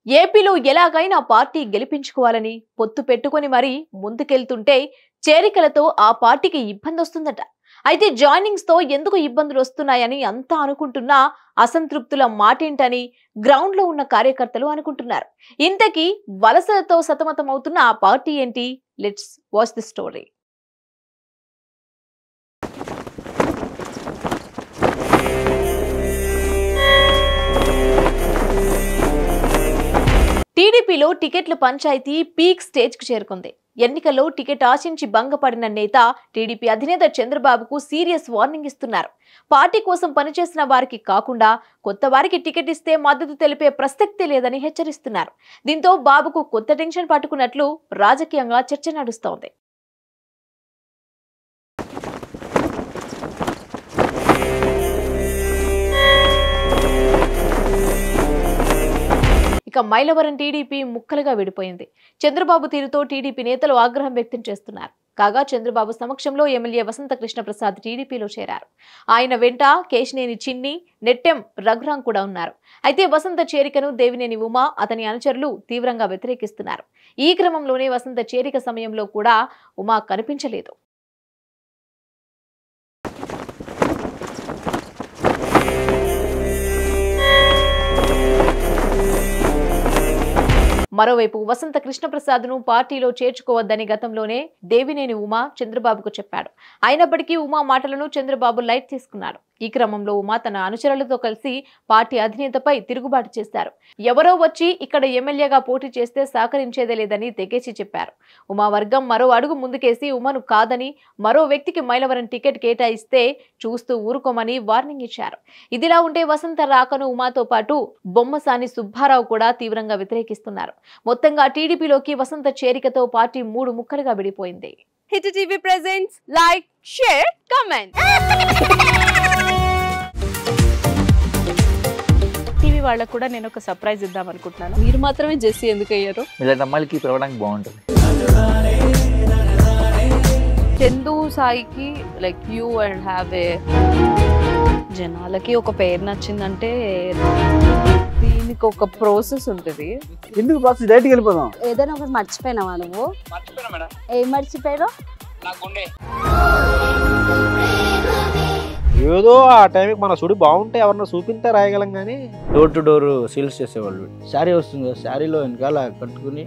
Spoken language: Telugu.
ఏపీలో ఎలాగైనా పార్టీ గెలిపించుకోవాలని పొత్తు పెట్టుకొని మరీ ముందుకెళ్తుంటే చేరికలతో ఆ పార్టీకి ఇబ్బంది వస్తుందట. అయితే జాయినింగ్స్ తో ఎందుకు ఇబ్బందులు వస్తున్నాయని అంతా అనుకుంటున్నా అసంతృప్తుల మాటేంటని గ్రౌండ్ లో ఉన్న కార్యకర్తలు అనుకుంటున్నారు. ఇంతకీ వలసలతో సతమతమవుతున్న ఆ పార్టీ ఏంటి? Let's watch the story. టీడీపీలో టికెట్ల పంచాయతీ పీక్ స్టేజ్ కు చేరుకుంది. ఎన్నికల్లో టికెట్ ఆశించి భంగపడిన నేత టీడీపీ అధినేత చంద్రబాబుకు సీరియస్ వార్నింగ్ ఇస్తున్నారు. పార్టీ కోసం పనిచేసిన వారికి కాకుండా కొత్త వారికి టికెట్ ఇస్తే మద్దతు తెలిపే ప్రసక్తే లేదని హెచ్చరిస్తున్నారు. దీంతో బాబుకు కొత్త టెన్షన్ పట్టుకున్నట్లు రాజకీయంగా చర్చ నడుస్తోంది. ఇక మైలవరం టీడీపీ ముక్కలుగా విడిపోయింది. చంద్రబాబు తీరుతో టీడీపీ నేతలు ఆగ్రహం వ్యక్తం చేస్తున్నారు. కాగా చంద్రబాబు సమక్షంలో ఎమ్మెల్యే వసంత కృష్ణ ప్రసాద్ టీడీపీలో చేరారు. ఆయన వెంట కేశినేని చిన్ని, నెట్టెం రఘురాం కూడా ఉన్నారు. అయితే వసంత చేరికను దేవినేని ఉమా, అతని అనుచరులు తీవ్రంగా వ్యతిరేకిస్తున్నారు. ఈ క్రమంలోనే వసంత చేరిక సమయంలో కూడా ఉమా కనిపించలేదు. మరోవైపు వసంత కృష్ణప్రసాద్ను పార్టీలో చేర్చుకోవద్దని గతంలోనే దేవినేని ఉమా చంద్రబాబుకు చెప్పాడు. అయినప్పటికీ ఉమా మాటలను చంద్రబాబు లైట్ తీసుకున్నాడు. ఈ క్రమంలో ఉమా తన అనుచరులతో కలిసి పార్టీ అధినేతపై తిరుగుబాటు చేశారు. ఎవరో వచ్చి ఇక్కడ ఎమ్మెల్యేగా పోటీ చేస్తే సహకరించేదే లేదని తెగేసి చెప్పారు. ఉమా వర్గం మరో అడుగు ముందుకేసి ఉమాను కాదని మరో వ్యక్తికి మైలవరం టికెట్ కేటాయిస్తే చూస్తూ ఊరుకోమని వార్నింగ్ ఇచ్చారు. ఇదిలా ఉంటే వసంత రాకను ఉమాతో పాటు బొమ్మసాని సుబ్బారావు కూడా తీవ్రంగా వ్యతిరేకిస్తున్నారు. మొత్తంగా టీడీపీలోకి వసంత చేరికతో పార్టీ 3 ముక్కలుగా విడిపోయింది. Hit TV presents like, share, comment. TV వాళ్ళకు కూడా నేను ఒక సర్ప్రైజ్ ఇద్దాం అనుకుంటున్నాను. మీరు మాత్రమే జెస్సీ ఎందుకు అయ్యారు? ఇలాంటి అమ్మాయిలకి పిలవడానికి బాగుంటుంది. చందు సాయికి like you and have a జనాలకి ఒక పేరు నచ్చిందంటే దీనికి ఒక ప్రాసెస్ ఉంటుంది. ఎందుకు ప్రాసెస్? డైరెక్ట్‌గా వెళ్ళిపోదాం. ఏదైనా ఒకటి మర్చిపోయినావా నువ్వు? మర్చిపోయినా మేడం. ఏం మర్చిపోయావు? నా గుండె. ఏదో ఆ టైంకి మన సుడి బాగుంటే ఎవరన్నా చూపిస్తే రాయగలం కానీ డోర్ టు డోర్ సేల్స్ చేసేవాళ్ళు. శారీ వస్తుంది, శారీలో వెనకాల కట్టుకుని